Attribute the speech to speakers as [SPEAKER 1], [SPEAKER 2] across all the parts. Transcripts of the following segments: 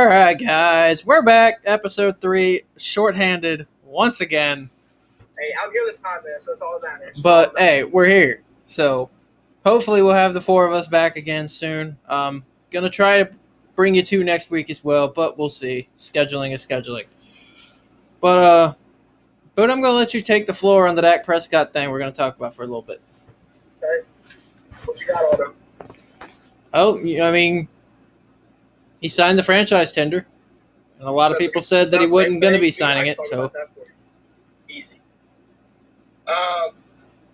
[SPEAKER 1] right, guys, we're back. Episode 3, shorthanded once again.
[SPEAKER 2] Hey, I'm here this time, man, so it's all that matters.
[SPEAKER 1] But hey, we're here. So hopefully we'll have the 4 of us back again soon. Gonna try to bring you 2 next week as well, but we'll see. Scheduling is scheduling. But I'm gonna let you take the floor on the Dak Prescott thing we're gonna talk about for a little bit.
[SPEAKER 2] Okay. What you got on him?
[SPEAKER 1] Oh, I mean, he signed the franchise tender, and a lot of people said that he wasn't going to be signing it. So
[SPEAKER 2] easy.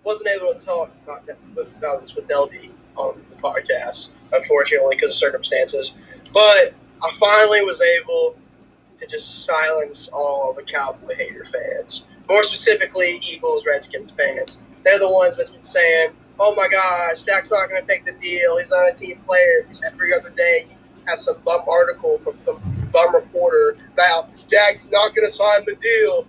[SPEAKER 2] Wasn't able to talk about this with LD on the podcast, unfortunately, because of circumstances. But I finally was able to just silence all the Cowboy hater fans. More specifically, Eagles, Redskins fans. They're the ones that's been saying, "Oh my gosh, Dak's not going to take the deal. He's not a team player." Every other day, you have some bum article from some bum reporter about Dak's not going to sign the deal.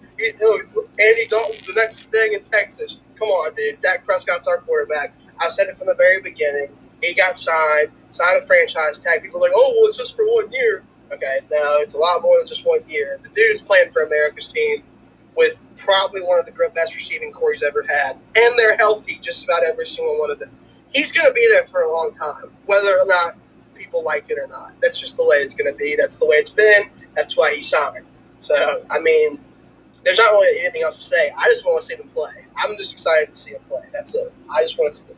[SPEAKER 2] Andy Dalton's the next thing in Texas. Come on, dude. Dak Prescott's our quarterback. I said it from the very beginning. He got signed a franchise tag. People are like, "Oh, well, it's just for 1 year." Okay, no, it's a lot more than just 1 year. The dude's playing for America's team with probably one of the best receiving core he's ever had. And they're healthy, just about every single one of them. He's going to be there for a long time, whether or not people like it or not. That's just the way it's going to be. That's the way it's been. That's why he signed. So, I mean, there's not really anything else to say. I just want to see him play. I'm just excited to see him play. That's it. I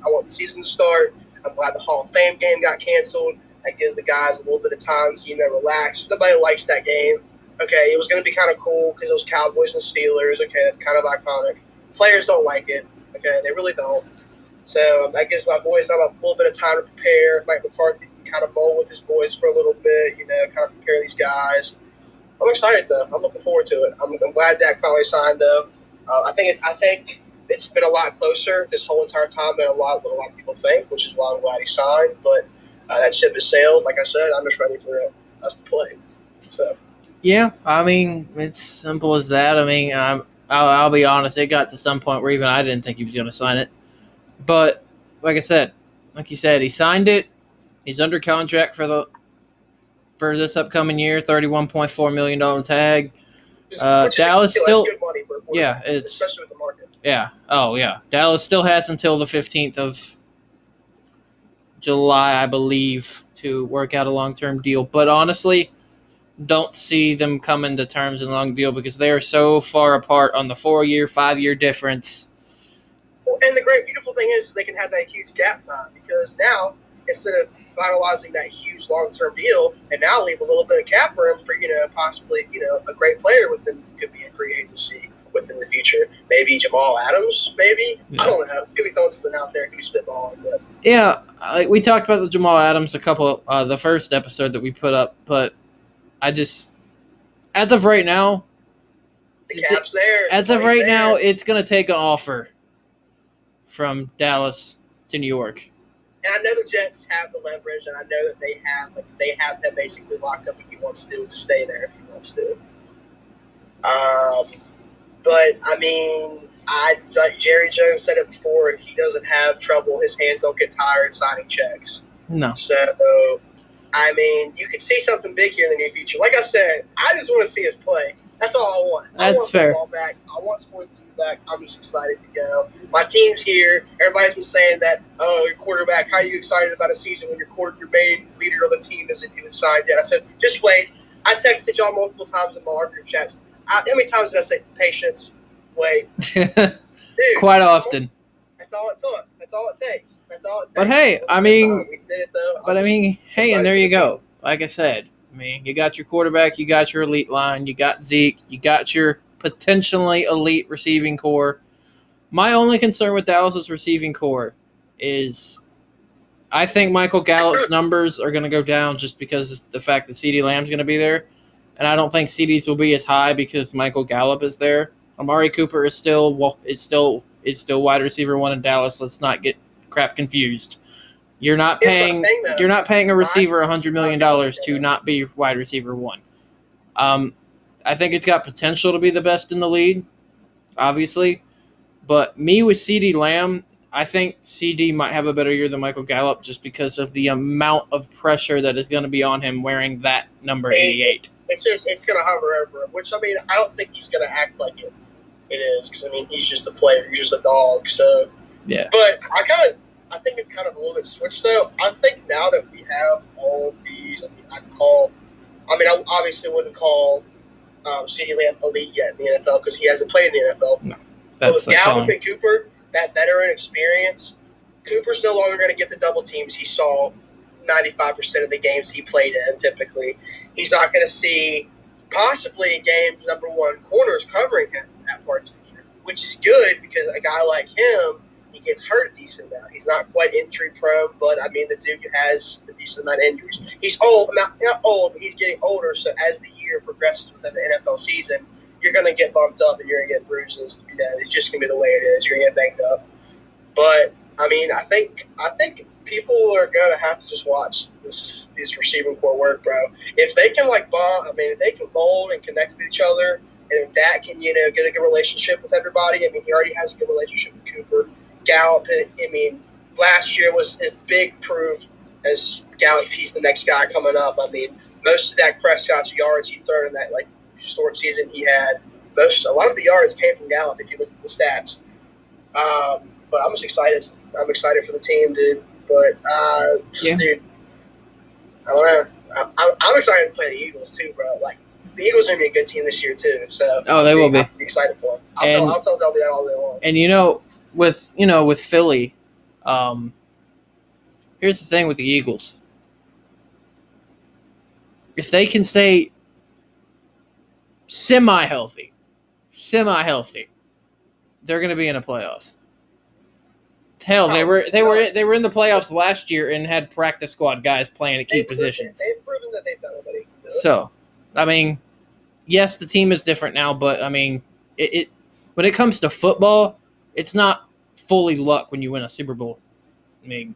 [SPEAKER 2] want the season to start. I'm glad the Hall of Fame game got canceled. That gives the guys a little bit of time to, relax. Nobody likes that game. Okay, it was going to be kind of cool because it was Cowboys and Steelers. Okay, that's kind of iconic. Players don't like it. Okay, they really don't. So that gives my boys a little bit of time to prepare. Mike McCarthy can kind of mull with his boys for a little bit, kind of prepare these guys. I'm excited, though. I'm looking forward to it. I'm glad Dak finally signed, though. I think it's been a lot closer this whole entire time than a lot of people think, which is why I'm glad he signed. But that ship has sailed. Like I said, I'm just ready for us to play. So.
[SPEAKER 1] Yeah, I mean, it's simple as that. I mean, I'll be honest, it got to some point where even I didn't think he was going to sign it. But, like you said, he signed it. He's under contract for this upcoming year, $31.4 million tag. Dallas still,
[SPEAKER 2] good money for a
[SPEAKER 1] yeah,
[SPEAKER 2] especially with the market.
[SPEAKER 1] Yeah, oh yeah. Dallas still has until the 15th of July, I believe, to work out a long-term deal. But honestly, don't see them coming to terms in a long deal because they are so far apart on the 4-year, 5-year difference.
[SPEAKER 2] Well, and the great, beautiful thing is they can have that huge gap time because now, instead of finalizing that huge long-term deal, and now leave a little bit of cap room for, possibly, a great player could be in free agency within the future. Maybe Jamal Adams, maybe? Yeah. I don't know. Could be throwing something out there. Could be spitballing. But.
[SPEAKER 1] Yeah, we talked about the Jamal Adams the first episode that we put up, but I just, as of right now,
[SPEAKER 2] the cap's there.
[SPEAKER 1] As of right now, it's going to take an offer from Dallas to New York.
[SPEAKER 2] And I know the Jets have the leverage, and I know that they have him basically locked up if he wants to stay there if he wants to. But I mean, like Jerry Jones said it before. He doesn't have trouble. His hands don't get tired signing checks.
[SPEAKER 1] No.
[SPEAKER 2] So, I mean, you could see something big here in the near future. Like I said, I just want to see us play. That's all I want.
[SPEAKER 1] That's
[SPEAKER 2] I want
[SPEAKER 1] fair.
[SPEAKER 2] Football back. I want sports to be back. I'm just excited to go. My team's here. Everybody's been saying that, oh, your quarterback, how are you excited about a season when your main leader of the team isn't even signed yet? I said, just wait. I texted y'all multiple times in our group chats. How many times did I say, patience, wait? Dude,
[SPEAKER 1] quite often.
[SPEAKER 2] That's all it took. That's all it takes.
[SPEAKER 1] But hey, I mean,
[SPEAKER 2] we did it though.
[SPEAKER 1] Hey, and there you go. Like I said, you got your quarterback, you got your elite line, you got Zeke, you got your potentially elite receiving core. My only concern with Dallas's receiving core is I think Michael Gallup's numbers are going to go down just because of the fact that CeeDee Lamb's going to be there. And I don't think CeeDee's will be as high because Michael Gallup is there. Amari Cooper is still wide receiver 1 in Dallas. Let's not get crap confused. You're not paying a receiver $100 million to not be wide receiver 1. I think it's got potential to be the best in the league, obviously. But me with CeeDee Lamb, I think CD might have a better year than Michael Gallup just because of the amount of pressure that is going to be on him wearing that number 88.
[SPEAKER 2] It's going to hover over him, which, I mean, I don't think he's going to act like it is because, I mean, he's just a player. He's just a dog. So,
[SPEAKER 1] yeah.
[SPEAKER 2] But I think it's kind of a little bit switched, though. I think now that we have all of these, I obviously wouldn't call CD Lamb elite yet in the NFL because he hasn't played in the NFL.
[SPEAKER 1] No,
[SPEAKER 2] but with Gallup and Cooper, that veteran experience, Cooper's no longer going to get the double teams he saw 95% of the games he played in typically. He's not going to see possibly games number one corners covering him at parts of the year, which is good because a guy like him, he gets hurt a decent amount. He's not quite injury prone, but I mean, the dude has a decent amount of injuries. He's old, not old, but he's getting older. So as the year progresses within the NFL season, you're going to get bumped up and you're going to get bruises. You know, it's just going to be the way it is. You're going to get banged up. But I mean, I think people are going to have to just watch this receiving core work, bro. If they can if they can mold and connect with each other, and if Dak can, get a good relationship with everybody. I mean, he already has a good relationship with Cooper. Gallup, I mean, last year was a big proof as Gallup, he's the next guy coming up. I mean, most of Dak Prescott's yards he threw in that historic season he had, a lot of the yards came from Gallup if you look at the stats. But I'm just excited. I'm excited for the team, dude. But dude, I don't know. I'm excited to play the Eagles too, bro. Like the Eagles are gonna be a good team this year too. So
[SPEAKER 1] they will be.
[SPEAKER 2] I'm excited for them. I'll tell Delby that all day long.
[SPEAKER 1] And with Philly, here's the thing with the Eagles. If they can stay semi-healthy, they're going to be in the playoffs. Hell, they were in the playoffs last year and had practice squad guys playing at key positions.
[SPEAKER 2] They've proven that they've done what they can do.
[SPEAKER 1] So, I mean, yes, the team is different now, but I mean, it when it comes to football, it's not fully luck when you win a Super Bowl. I mean,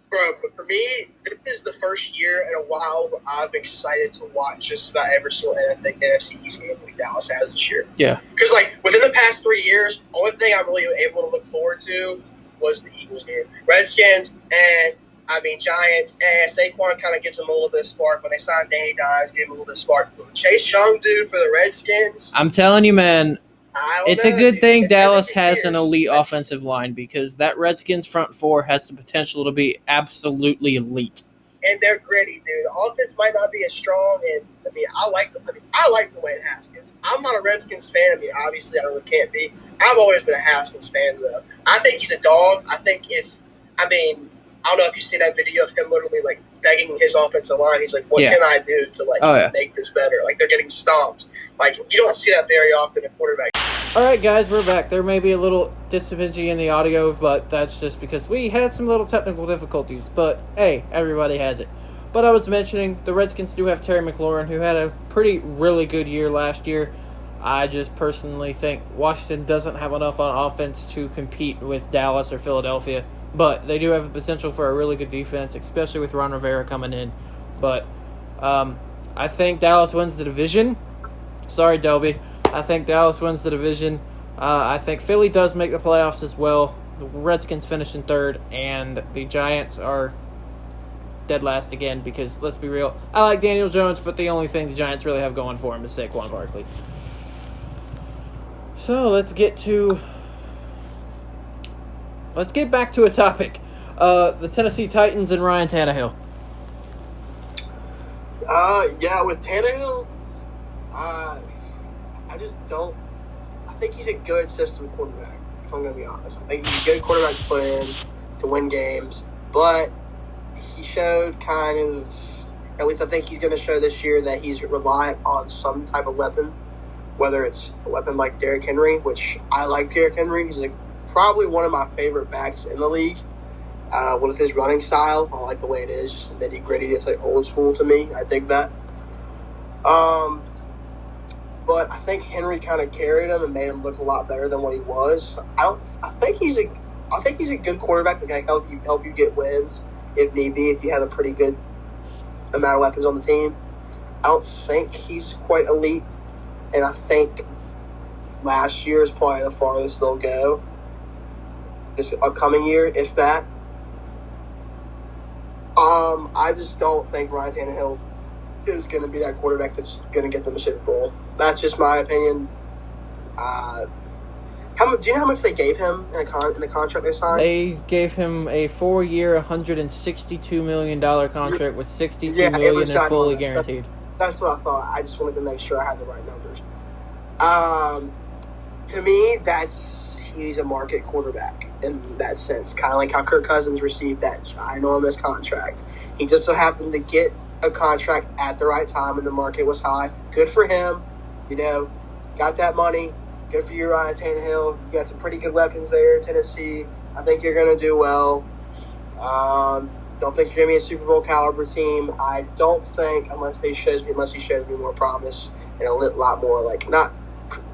[SPEAKER 2] bro, but for me, this is the first year in a while where I'm excited to watch just about every single NFC East game like Dallas has this year.
[SPEAKER 1] Yeah.
[SPEAKER 2] Because, within the past 3 years, the only thing I'm really able to look forward to was the Eagles game. Redskins and, Giants, and Saquon kind of gives them a little bit of spark. When they signed Danny Dimes, gave him a little bit of spark. Chase Young, dude, for the Redskins.
[SPEAKER 1] I'm telling you, man. It's a good thing Dallas has an elite offensive line because that Redskins front four has the potential to be absolutely elite.
[SPEAKER 2] And they're gritty, dude. The offense might not be as strong, and I like Dwayne Haskins. I'm not a Redskins fan. Obviously, I really can't be. I've always been a Haskins fan, though. I think he's a dog. I don't know if you see that video of him literally begging his offensive line. He's like, "What can I do to make this better?" They're getting stomped. You don't see that very often in quarterback.
[SPEAKER 1] All right, guys, we're back. There may be a little discrepancy in the audio, but that's just because we had some little technical difficulties. But, hey, everybody has it. But I was mentioning the Redskins do have Terry McLaurin, who had a really good year last year. I just personally think Washington doesn't have enough on offense to compete with Dallas or Philadelphia. But they do have the potential for a really good defense, especially with Ron Rivera coming in. But I think Dallas wins the division. Sorry, Delby. I think Dallas wins the division. I think Philly does make the playoffs as well. The Redskins finish in third, and the Giants are dead last again because, let's be real, I like Daniel Jones, but the only thing the Giants really have going for him is Saquon Barkley. So let's get back to a topic. The Tennessee Titans and Ryan Tannehill.
[SPEAKER 2] With Tannehill, I just don't. I think he's a good system quarterback, if I'm going to be honest. I think he's a good quarterback to put in to win games. But he showed at least I think he's going to show this year that he's reliant on some type of weapon, whether it's a weapon like Derrick Henry, which I like Derrick Henry. He's probably one of my favorite backs in the league. With his running style, I like the way it is, just nitty-gritty. It's old school to me. I think that. But I think Henry kind of carried him and made him look a lot better than what he was. I think he's a good quarterback that can help you get wins if need be. If you have a pretty good amount of weapons on the team, I don't think he's quite elite, and I think last year is probably the farthest they'll go. this upcoming year, if that. I just don't think Ryan Tannehill is going to be that quarterback that's going to get them a Super Bowl. That's just my opinion. Do you know how much they gave him in the contract they signed?
[SPEAKER 1] They gave him a 4-year, $162 million contract with $62 million in fully guaranteed.
[SPEAKER 2] That's what I thought. I just wanted to make sure I had the right numbers. To me, he's a market quarterback in that sense. Kind of like how Kirk Cousins received that ginormous contract. He just so happened to get a contract at the right time when the market was high. Good for him. Got that money. Good for you, Ryan Tannehill. You got some pretty good weapons there in Tennessee. I think you're going to do well. Don't think you're going to be a Super Bowl caliber team. I don't think, unless he shows me more promise and a lot more, like, not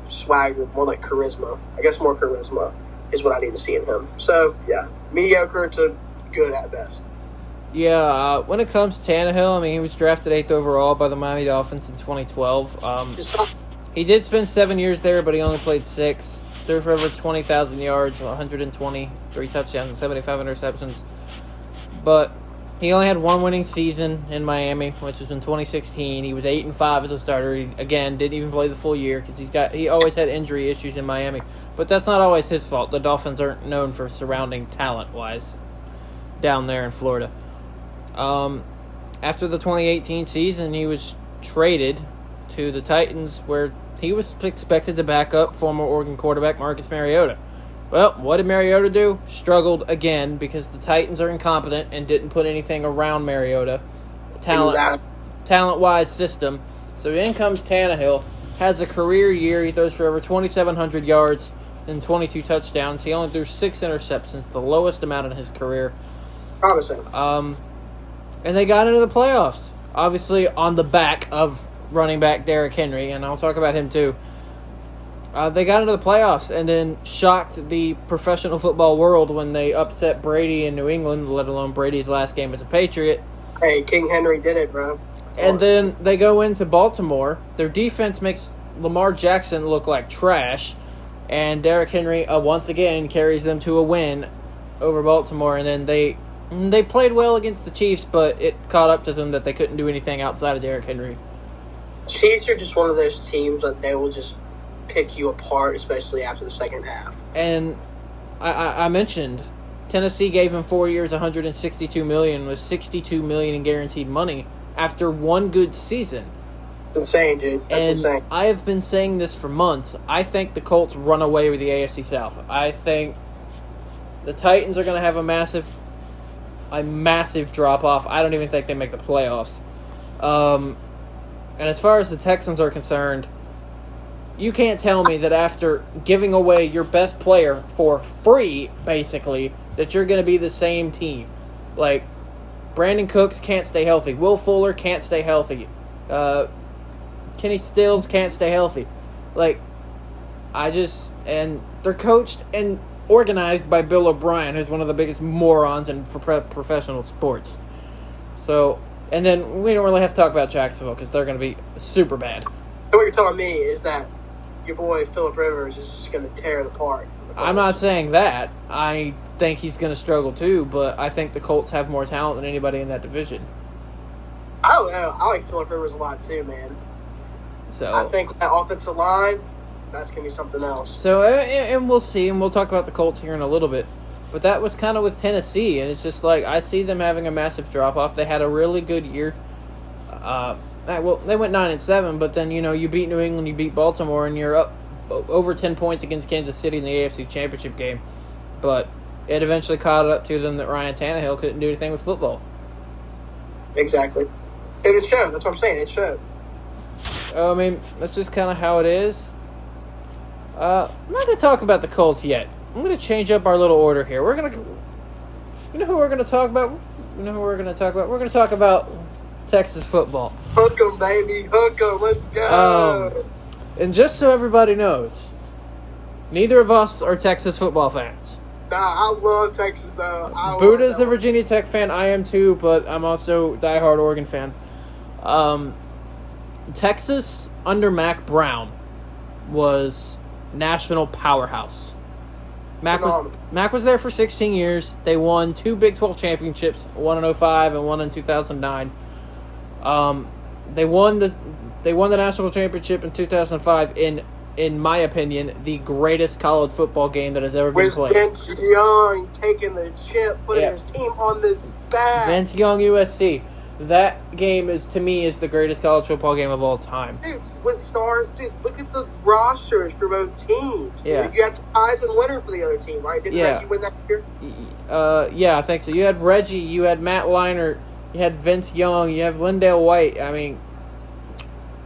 [SPEAKER 2] swagger, more like charisma. I guess more charisma is what I need to see in him. So, yeah, mediocre to good at best.
[SPEAKER 1] Yeah, when it comes to Tannehill, I mean, he was drafted 8th overall by the Miami Dolphins in 2012. He did spend 7 years there, but he only played 6. Threw for over 20,000 yards, 123 touchdowns, and 75 interceptions. But he only had one winning season in Miami, which was in 2016. He was 8-5 as a starter. He, again, didn't even play the full year because he always had injury issues in Miami. But that's not always his fault. The Dolphins aren't known for surrounding talent-wise down there in Florida. After the 2018 season, he was traded to the Titans, where he was expected to back up former Oregon quarterback Marcus Mariota. Well, what did Mariota do? Struggled again because the Titans are incompetent and didn't put anything around Mariota. Talent-wise system. So in comes Tannehill, has a career year. He throws for over 2,700 yards and 22 touchdowns. He only threw 6 interceptions, the lowest amount in his career.
[SPEAKER 2] Promising.
[SPEAKER 1] And they got into the playoffs, obviously on the back of running back Derrick Henry, and I'll talk about him too. They got into the playoffs and then shocked the professional football world when they upset Brady in New England, let alone Brady's last game as a Patriot.
[SPEAKER 2] Hey, King Henry did it, bro.
[SPEAKER 1] And then they go into Baltimore. Their defense makes Lamar Jackson look like trash, and Derrick Henry once again carries them to a win over Baltimore. And then they played well against the Chiefs, but it caught up to them that they couldn't do anything outside of Derrick Henry.
[SPEAKER 2] Chiefs are just one of those teams that they will just pick you apart, especially after the second half.
[SPEAKER 1] And I mentioned Tennessee gave him 4 years, $162 million, with $62 million in guaranteed money after one good season.
[SPEAKER 2] It's insane, dude. That's insane.
[SPEAKER 1] I have been saying this for months. I think the Colts run away with the AFC South. I think the Titans are going to have a massive drop-off. I don't even think they make the playoffs. And as far as the Texans are concerned, you can't tell me that after giving away your best player for free, basically, that you're going to be the same team. Like, Brandon Cooks can't stay healthy. Will Fuller can't stay healthy. Kenny Stills can't stay healthy. Like, and they're coached and organized by Bill O'Brien, who's one of the biggest morons in professional sports. So, and then we don't really have to talk about Jacksonville because they're going to be super bad.
[SPEAKER 2] So what you're telling me is that your boy Phillip Rivers is just going to tear it apart.
[SPEAKER 1] I'm not saying that. I think he's going to struggle too, but I think the Colts have more talent than anybody in that division.
[SPEAKER 2] I don't know. I like Phillip Rivers a lot too, man.
[SPEAKER 1] So
[SPEAKER 2] I think that offensive line, that's going to be something else.
[SPEAKER 1] So, and we'll see, and we'll talk about the Colts here in a little bit. But that was kind of with Tennessee, and it's just like I see them having a massive drop-off. They had a really good year. Well, they went 9-7, but then, you beat New England, you beat Baltimore, and you're up over 10 points against Kansas City in the AFC Championship game. But it eventually caught up to them that Ryan Tannehill couldn't do anything with football.
[SPEAKER 2] Exactly. And it showed. That's what I'm saying. It showed.
[SPEAKER 1] I mean, that's just kind of how it is. I'm not going to talk about the Colts yet. I'm going to change up our little order here. You know who we're going to talk about? We're going to talk about Texas football.
[SPEAKER 2] Hook 'em, baby. Hook 'em. Let's go.
[SPEAKER 1] And just so everybody knows, neither of us are Texas football fans.
[SPEAKER 2] Nah, I love Texas, though.
[SPEAKER 1] Buddha's a Virginia Tech fan. I am too, but I'm also a diehard Oregon fan. Texas, under Mac Brown, was national powerhouse. Mac was there for 16 years. They won 2 Big 12 championships, one in 2005 and one in 2009. They won the national championship in 2005 in my opinion, the greatest college football game that has ever been played.
[SPEAKER 2] Vince Young taking the chip, putting his team on this back.
[SPEAKER 1] Vince Young, USC. That game is the greatest college football game of all time.
[SPEAKER 2] Dude, with stars, look at the rosters for both teams.
[SPEAKER 1] Yeah.
[SPEAKER 2] You got the Heisman winner for the other team, right? Didn't Reggie win that year?
[SPEAKER 1] Yeah, I think so. You had Reggie, you had Matt Leinart, you had Vince Young, you have Lindale White. I mean,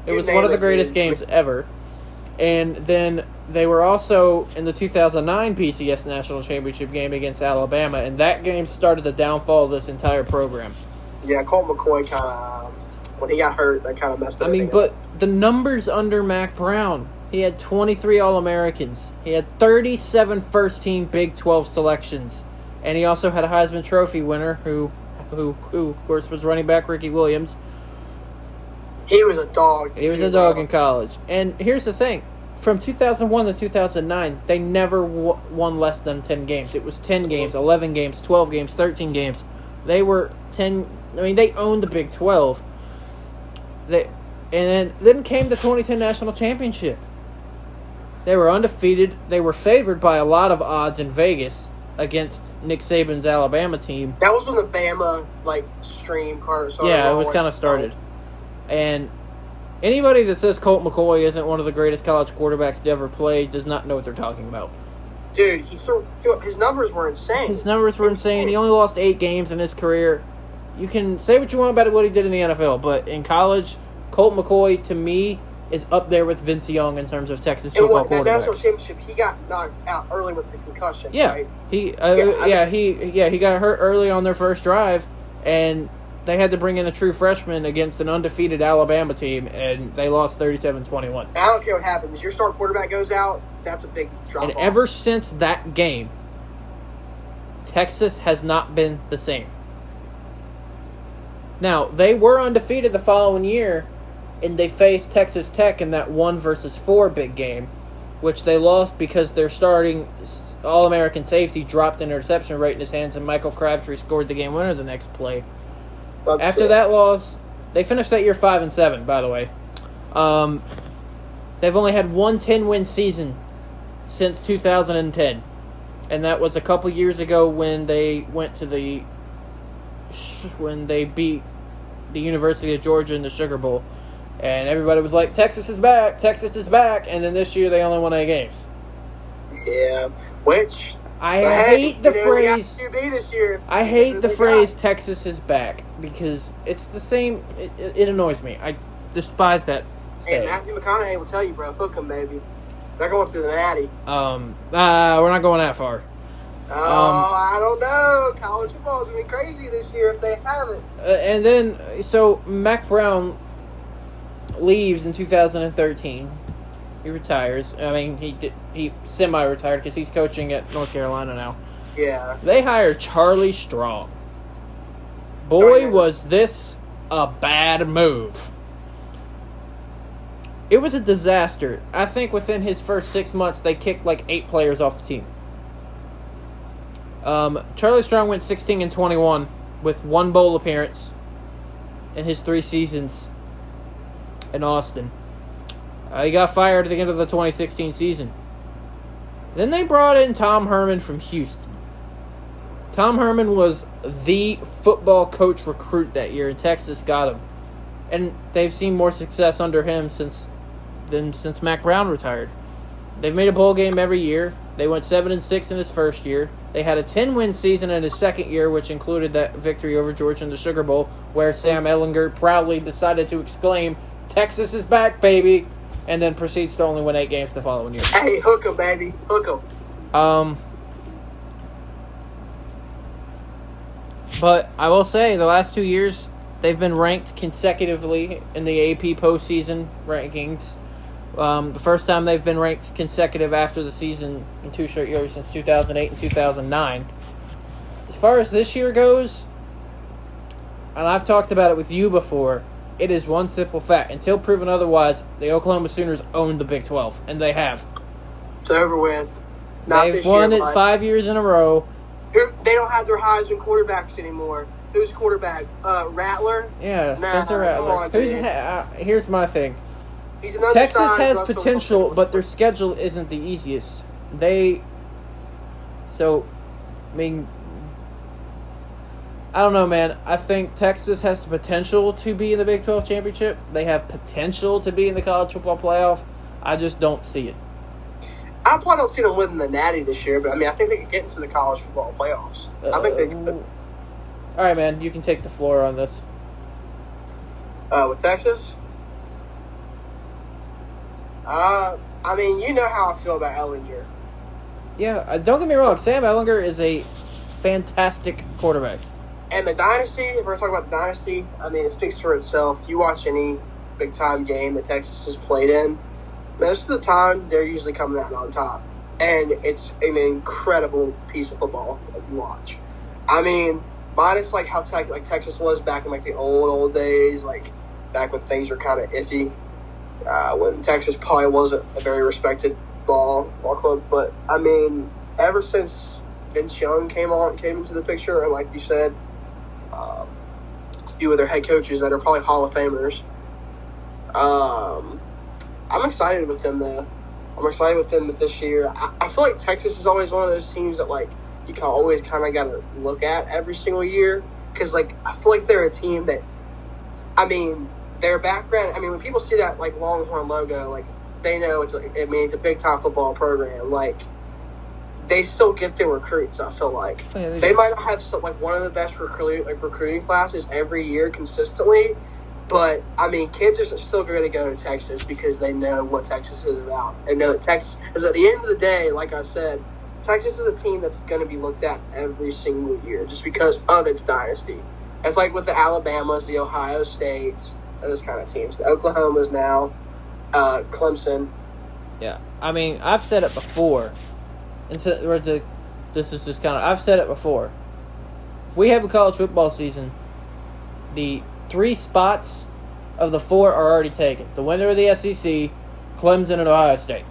[SPEAKER 1] it was one of the greatest games ever. And then they were also in the 2009 BCS National Championship game against Alabama, and that game started the downfall of this entire program.
[SPEAKER 2] Yeah, Colt McCoy kind of, when he got hurt, that kind of messed up.
[SPEAKER 1] But the numbers under Mac Brown, he had 23 All-Americans. He had 37 first-team Big 12 selections. And he also had a Heisman Trophy winner who of course, was running back Ricky Williams.
[SPEAKER 2] He was a dog.
[SPEAKER 1] He was a dog in college. And here's the thing. From 2001 to 2009, they never won less than 10 games. It was 10 games, 11 games, 12 games, 13 games. They were 10... they owned the Big 12. And then came the 2010 National Championship. They were undefeated. They were favored by a lot of odds in Vegas against Nick Saban's Alabama team.
[SPEAKER 2] That was when the Bama, stream card started.
[SPEAKER 1] Yeah, it was kind of started. And anybody that says Colt McCoy isn't one of the greatest college quarterbacks to ever play does not know what they're talking about.
[SPEAKER 2] Dude, his numbers were insane.
[SPEAKER 1] His numbers were insane. He only lost 8 games in his career. You can say what you want about what he did in the NFL, but in college, Colt McCoy, to me, is up there with Vince Young in terms of Texas football quarterbacks.
[SPEAKER 2] In the national championship, he got knocked out early with the concussion.
[SPEAKER 1] Yeah,
[SPEAKER 2] right?
[SPEAKER 1] he got hurt early on their first drive, and they had to bring in a true freshman against an undefeated Alabama team, and they lost 37-21.
[SPEAKER 2] I don't care what happens. Your star quarterback goes out, that's a big drop-off.
[SPEAKER 1] And ever since that game, Texas has not been the same. Now, they were undefeated the following year, and they faced Texas Tech in that 1-4 big game, which they lost because their starting All-American safety dropped an interception right in his hands, and Michael Crabtree scored the game winner the next play. After that loss, they finished that year 5-7, by the way. They've only had one 10-win season since 2010, and that was a couple years ago when they beat the University of Georgia in the Sugar Bowl. And everybody was like, Texas is back, and then this year they only won 8 games.
[SPEAKER 2] Yeah, which...
[SPEAKER 1] I hate the phrase.
[SPEAKER 2] This year.
[SPEAKER 1] I hate the phrase "Texas is back" because it's the same. It annoys me. I despise that.
[SPEAKER 2] Hey, Matthew McConaughey will tell you, bro. Hook 'em, baby. They're going to the Natty.
[SPEAKER 1] We're not going that far.
[SPEAKER 2] I don't know. College football is gonna be crazy this year if they haven't.
[SPEAKER 1] And then, so Mac Brown leaves in 2013. He retires. I mean, he semi-retired because he's coaching at North Carolina now.
[SPEAKER 2] Yeah.
[SPEAKER 1] They hired Charlie Strong. Boy, was this a bad move. It was a disaster. I think within his first 6 months, they kicked 8 players off the team. Charlie Strong went 16-21 with 1 bowl appearance in his 3 seasons in Austin. He got fired at the end of the 2016 season. Then they brought in Tom Herman from Houston. Tom Herman was the football coach recruit that year, and Texas got him. And they've seen more success under him since Mac Brown retired. They've made a bowl game every year. They went 7-6 in his first year. They had a 10-win season in his second year, which included that victory over Georgia in the Sugar Bowl, where Sam Ehlinger proudly decided to exclaim, "Texas is back, baby!" and then proceeds to only win 8 games the following year.
[SPEAKER 2] Hey, hook 'em, baby. Hook 'em.
[SPEAKER 1] But I will say, the last 2 years, they've been ranked consecutively in the AP postseason rankings. The first time they've been ranked consecutive after the season in 2 short years since 2008 and 2009. As far as this year goes, and I've talked about it with you before, it is one simple fact. Until proven otherwise, the Oklahoma Sooners own the Big 12, and they have.
[SPEAKER 2] It's over with. Not
[SPEAKER 1] They've
[SPEAKER 2] this
[SPEAKER 1] won
[SPEAKER 2] year,
[SPEAKER 1] it
[SPEAKER 2] but
[SPEAKER 1] 5 years in a row.
[SPEAKER 2] they don't have their Heisman quarterbacks anymore. Who's quarterback? Rattler?
[SPEAKER 1] Yeah,
[SPEAKER 2] Nah,
[SPEAKER 1] Spencer Rattler.
[SPEAKER 2] come on, dude.
[SPEAKER 1] Here's my thing.
[SPEAKER 2] He's another
[SPEAKER 1] Texas
[SPEAKER 2] size
[SPEAKER 1] has
[SPEAKER 2] Russell
[SPEAKER 1] potential,
[SPEAKER 2] Wilson.
[SPEAKER 1] but their schedule isn't the easiest. I don't know, man. I think Texas has the potential to be in the Big 12 championship. They have potential to be in the college football playoff. I just don't see it.
[SPEAKER 2] I probably don't see them winning the Natty this year, but I think they could get into the college football playoffs. I think they could.
[SPEAKER 1] All right, man. You can take the floor on this.
[SPEAKER 2] With Texas? You know how I feel about Ellinger.
[SPEAKER 1] Yeah, don't get me wrong. Sam Ehlinger is a fantastic quarterback.
[SPEAKER 2] And the dynasty, if we're talking about the dynasty, it speaks for itself. You watch any big-time game that Texas has played in, most of the time, they're usually coming out on top. And it's an incredible piece of football that you watch. Minus how Texas was back in the old days, back when things were kind of iffy, when Texas probably wasn't a very respected ball club. But ever since Vince Young came into the picture, and like you said, a few of their head coaches that are probably Hall of Famers, I'm excited with them though. I'm excited with them this year. I feel like Texas is always one of those teams that you can always kind of got to look at every single year, because I feel like they're a team that, their background. When people see that Longhorn logo, they know it's a big time football program. They still get their recruits. I feel like they might not have one of the best recruiting classes every year consistently, but kids are still going to go to Texas because they know what Texas is about, and know that Texas is, at the end of the day, like I said, Texas is a team that's going to be looked at every single year just because of its dynasty. It's like with the Alabamas, the Ohio States, those kind of teams. The Oklahomas now, Clemson.
[SPEAKER 1] Yeah, I've said it before. I've said it before. If we have a college football season, the 3 spots of the 4 are already taken. The winner of the SEC, Clemson, and Ohio State.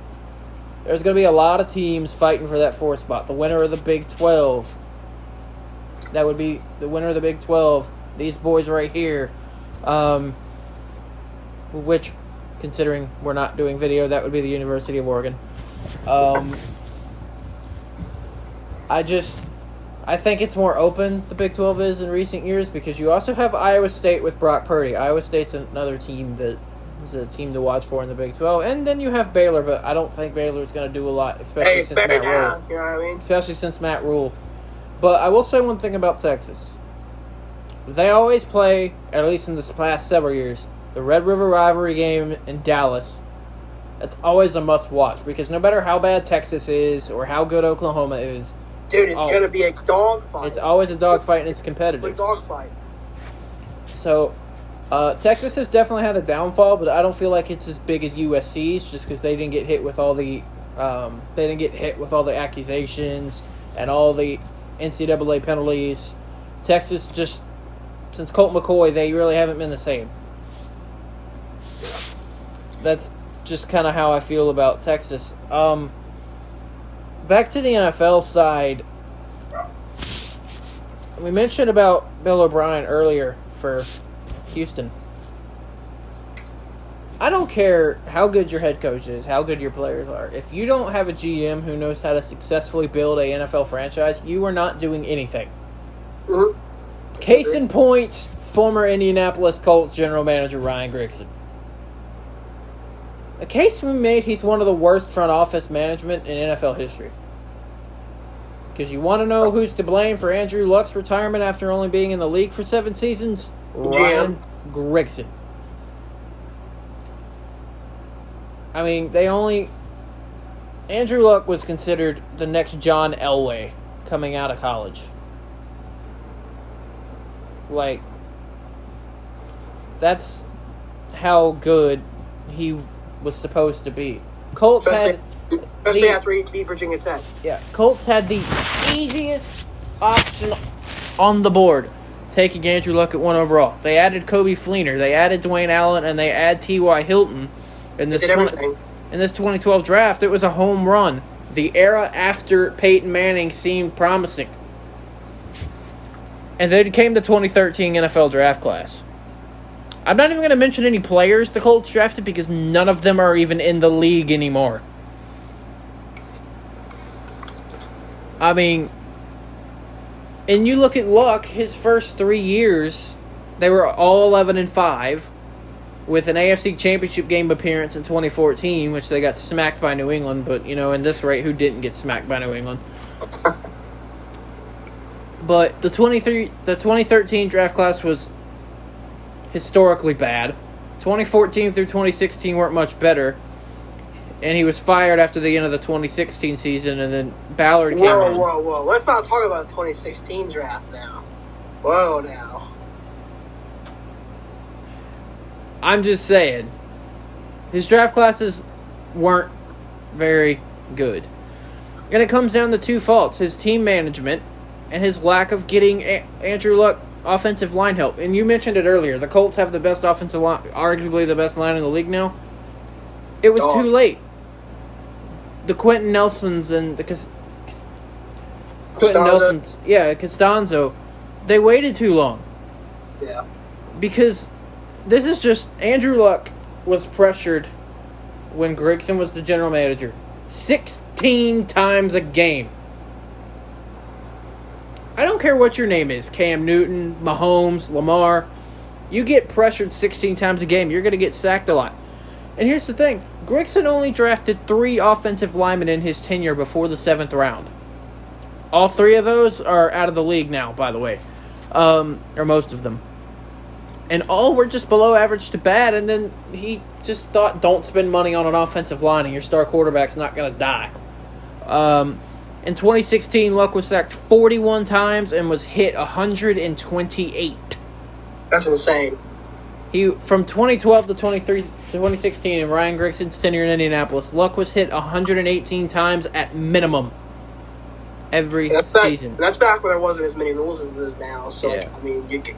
[SPEAKER 1] There's going to be a lot of teams fighting for that 4th spot. The winner of the Big 12. That would be the winner of the Big 12. These boys right here. Which, considering we're not doing video, that would be the University of Oregon. I think it's more open, the Big 12 is, in recent years, because you also have Iowa State with Brock Purdy. Iowa State's another team that is a team to watch for in the Big 12. And then you have Baylor, but I don't think Baylor's going to do a lot, especially since Matt Rule.
[SPEAKER 2] You know what I mean?
[SPEAKER 1] Especially since Matt Rule. But I will say one thing about Texas. They always play, at least in the past several years, the Red River rivalry game in Dallas. That's always a must-watch, because no matter how bad Texas is or how good Oklahoma is,
[SPEAKER 2] dude, it's going to be a dogfight.
[SPEAKER 1] It's always a dogfight, and it's competitive.
[SPEAKER 2] A dogfight.
[SPEAKER 1] So, Texas has definitely had a downfall, but I don't feel like it's as big as USC's, just because they didn't get hit with all the accusations and all the NCAA penalties. Texas just, since Colt McCoy, they really haven't been the same. That's just kind of how I feel about Texas. Back to the NFL side, we mentioned about Bill O'Brien earlier for Houston. I don't care how good your head coach is, how good your players are. If you don't have a GM who knows how to successfully build a NFL franchise, you are not doing anything.
[SPEAKER 2] Mm-hmm.
[SPEAKER 1] Case in point, former Indianapolis Colts general manager Ryan Grigson. The case can be made he's one of the worst front office management in NFL history. Because you want to know who's to blame for Andrew Luck's retirement after only being in the league for 7 seasons? Ryan Grigson. Andrew Luck was considered the next John Elway coming out of college. That's how good he was supposed to be.
[SPEAKER 2] Especially after he beat Virginia Tech.
[SPEAKER 1] Yeah, Colts had the easiest option on the board, taking Andrew Luck at 1 overall. They added Kobe Fleener, they added Dwayne Allen, and they add T.Y. Hilton in this 2012 draft. It was a home run. The era after Peyton Manning seemed promising. And then came the 2013 NFL draft class. I'm not even going to mention any players the Colts drafted because none of them are even in the league anymore. I mean, and you look at Luck, his first 3 years, they were all 11-5, with an AFC Championship game appearance in 2014, which they got smacked by New England. But, in this rate, who didn't get smacked by New England? But the 2013 draft class was historically bad. 2014 through 2016 weren't much better. And he was fired after the end of the 2016 season, and then Ballard came on.
[SPEAKER 2] Whoa. Let's not talk about the 2016 draft now. Whoa, now.
[SPEAKER 1] I'm just saying, his draft classes weren't very good. And it comes down to two faults: his team management and his lack of getting Andrew Luck offensive line help. And you mentioned it earlier. The Colts have the best offensive line, arguably the best line in the league now. It was too late. The Quentin Nelsons and the Costanzo, they waited too long.
[SPEAKER 2] Yeah.
[SPEAKER 1] Because this is just, Andrew Luck was pressured when Grigson was the general manager 16 times a game. I don't care what your name is, Cam Newton, Mahomes, Lamar. You get pressured 16 times a game, you're going to get sacked a lot. And here's the thing. Grigson only drafted 3 offensive linemen in his tenure before the 7th round. All 3 of those are out of the league now, by the way. Or most of them. And all were just below average to bad, and then he just thought, don't spend money on an offensive line and your star quarterback's not going to die. In 2016, Luck was sacked 41 times and was hit 128.
[SPEAKER 2] That's insane.
[SPEAKER 1] From 2012 to 2016 in Ryan Grigson's tenure in Indianapolis, Luck was hit 118 times at minimum every season.
[SPEAKER 2] That's back when there wasn't as many rules as there is now. So, yeah.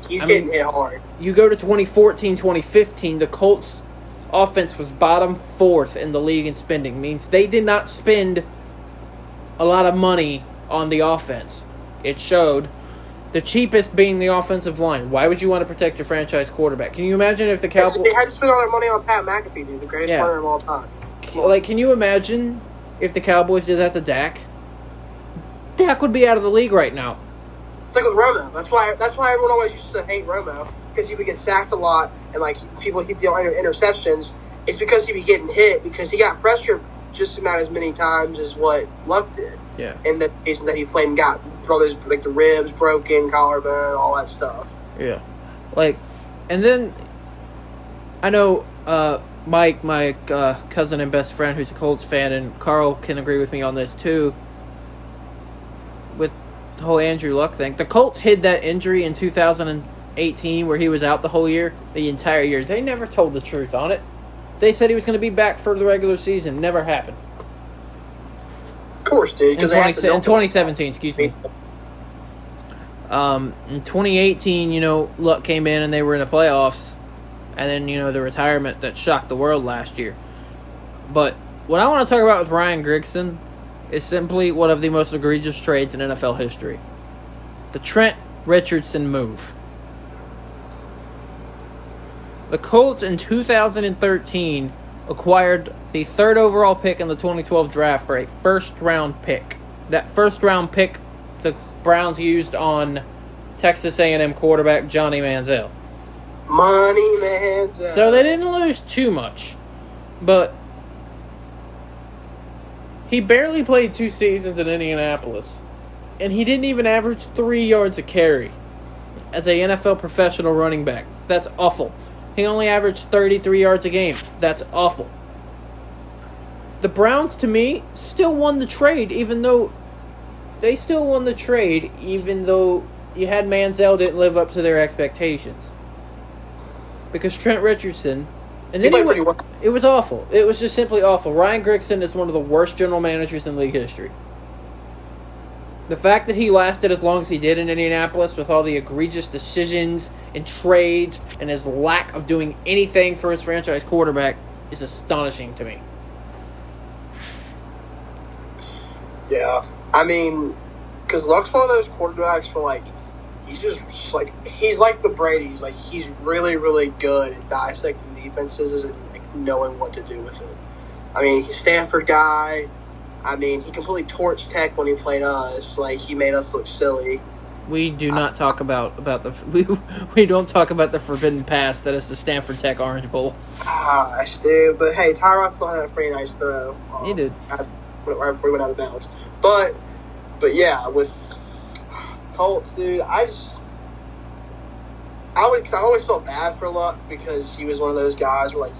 [SPEAKER 2] He's getting hit hard.
[SPEAKER 1] You go to 2014, 2015, the Colts' offense was bottom 4th in the league in spending. Means they did not spend a lot of money on the offense. It showed. The cheapest being the offensive line. Why would you want to protect your franchise quarterback? Can you imagine if the Cowboys...
[SPEAKER 2] They had to spend all their money on Pat McAfee, dude, the greatest player of all time.
[SPEAKER 1] Can you imagine if the Cowboys did that to Dak? Dak would be out of the league right now.
[SPEAKER 2] It's like with Romo. That's why everyone always used to hate Romo, because he would get sacked a lot, and people keep the interceptions. It's because he'd be getting hit, because he got pressured just about as many times as what Luck did.
[SPEAKER 1] Yeah.
[SPEAKER 2] And the season that he played and got brothers, the ribs broken, collarbone, all that stuff.
[SPEAKER 1] Yeah. And then I know Mike, my cousin and best friend, who's a Colts fan, and Carl can agree with me on this too, with the whole Andrew Luck thing. The Colts hid that injury in 2018 where he was out the entire year. They never told the truth on it. They said he was going to be back for the regular season. Never happened.
[SPEAKER 2] Of course, dude.
[SPEAKER 1] In 2017, excuse me. In 2018, Luck came in and they were in the playoffs. And then, the retirement that shocked the world last year. But what I want to talk about with Ryan Grigson is simply one of the most egregious trades in NFL history. The Trent Richardson move. The Colts in 2013 acquired the 3rd overall pick in the 2012 draft for a first-round pick. That first-round pick the Browns used on Texas A&M quarterback Johnny Manziel.
[SPEAKER 2] Money Manziel.
[SPEAKER 1] So they didn't lose too much. But he barely played 2 seasons in Indianapolis. And he didn't even average 3 yards a carry as a NFL professional running back. That's awful. He only averaged 33 yards a game. That's awful. The Browns, to me, still won the trade, even though you had Manziel didn't live up to their expectations. Because Trent Richardson, and then it was awful. It was just simply awful. Ryan Grigson is one of the worst general managers in league history. The fact that he lasted as long as he did in Indianapolis with all the egregious decisions and trades and his lack of doing anything for his franchise quarterback is astonishing to me.
[SPEAKER 2] Yeah. I mean, because Luck's one of those quarterbacks where, like, he's like the Brady's. Like, he's really, really good at dissecting defenses and, like, knowing what to do with it. I mean, he's a Stanford guy. I mean, he completely torched Tech when he played us. Like, he made us look silly.
[SPEAKER 1] We do not talk about the we don't talk about the forbidden pass that is the Stanford Tech Orange Bowl.
[SPEAKER 2] Gosh, dude. But hey, Tyrod still had a pretty nice throw.
[SPEAKER 1] He did
[SPEAKER 2] right before he went out of bounds. But yeah, with Colts, dude, I always felt bad for Luck because he was one of those guys where, like,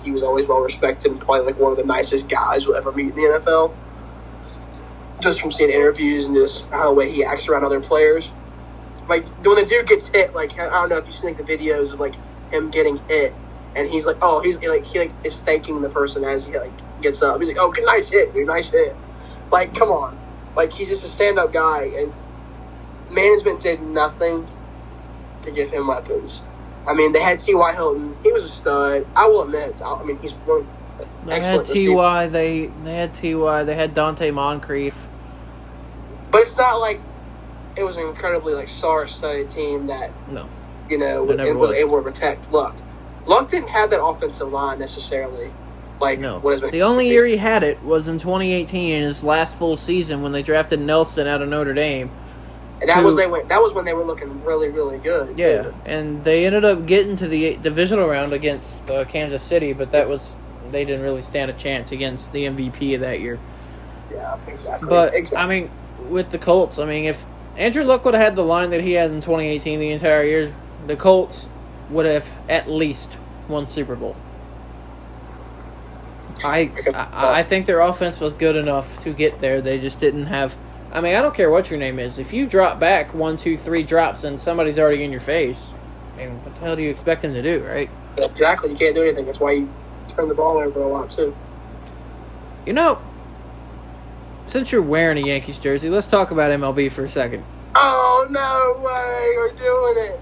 [SPEAKER 2] he was always well respected and probably, like, one of the nicest guys you'll ever meet in the NFL. Just from seeing interviews and just how the way he acts around other players. Like, when the dude gets hit, like, I don't know if you've seen, like, the videos of, like, him getting hit, and he's like, oh, he is thanking the person as he, like, gets up. He's like, oh, good, nice hit, dude, nice hit. Like, come on. Like, he's just a stand-up guy, and management did nothing to give him weapons. I mean, they had T.Y. Hilton. He was a stud. I will admit. I mean, he's one excellent.
[SPEAKER 1] They had T.Y. They had Dante Moncrief.
[SPEAKER 2] But it's not like it was an incredibly, like, star-studded team that, was able to protect Luck. Luck didn't have that offensive line necessarily. Like,
[SPEAKER 1] no. The only year he had it was in 2018 in his last full season when they drafted Nelson out of Notre Dame.
[SPEAKER 2] And that was when they were looking really, really good.
[SPEAKER 1] Yeah,
[SPEAKER 2] too.
[SPEAKER 1] And they ended up getting to the divisional round against Kansas City, but they didn't really stand a chance against the MVP of that year.
[SPEAKER 2] Yeah, exactly.
[SPEAKER 1] But I mean, with the Colts, I mean, if Andrew Luck would have had the line that he had in 2018 the entire year, the Colts would have at least won Super Bowl. I think their offense was good enough to get there. They just didn't have. I mean, I don't care what your name is. If you drop back 1, 2, 3 drops and somebody's already in your face, I mean, what the hell do you expect him to do, right?
[SPEAKER 2] Exactly. You can't do anything. That's why you turn the ball over a lot, too.
[SPEAKER 1] You know, since you're wearing a Yankees jersey, let's talk about MLB for a second.
[SPEAKER 2] Oh, no way. We're doing it.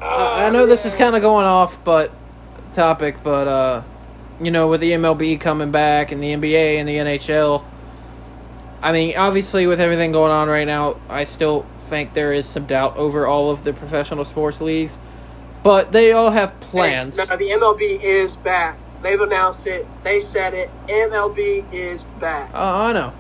[SPEAKER 1] I know this is kind of going off topic, but, with the MLB coming back and the NBA and the NHL, I mean, obviously, with everything going on right now, I still think there is some doubt over all of the professional sports leagues. But they all have plans.
[SPEAKER 2] Hey, no, the MLB is back. They've announced it. They said it. MLB is back.
[SPEAKER 1] Oh, I know.